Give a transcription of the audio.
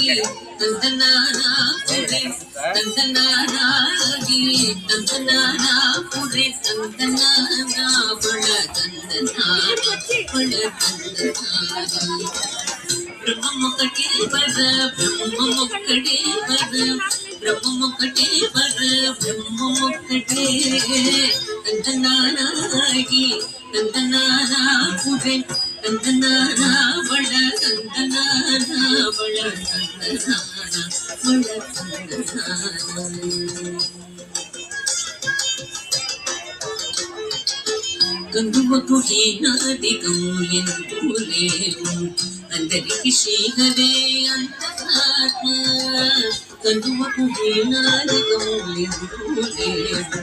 ತಂದನಾನಾ ಪುರೆ ತಂದನಾನಾಗಿ ತಂದನಾನಾ ಪುರೆ ತಂದನಾನಾ ಬಳ ತಂದನಾನ ಬಳ ತಂದನಾನ ಬ್ರಹ್ಮಮೊಕ್ಕಟೇ ಬರ ಬ್ರಹ್ಮಮೊಕ್ಕಟೇ ಬರ ಬ್ರಹ್ಮಮೊಕ್ಕಟೇ ಬರ ಬ್ರಹ್ಮಮೊಕ್ಕಟೇ ತಂದನಾನಾಗಿ ತಂದನಾನಾ ಪುರೆ ತಂದನಾನಾ ಬಳ ತಂದನಾನಾ ಬಳ ತಂದನಾನಾ ಬಳ ತಂದನಾನ కందువకు హీనాదికం ఎందు లేవు అందరికి శ్రీహరే అంతరాత్మ కందువకు హీనాదికం ఎందు లేవు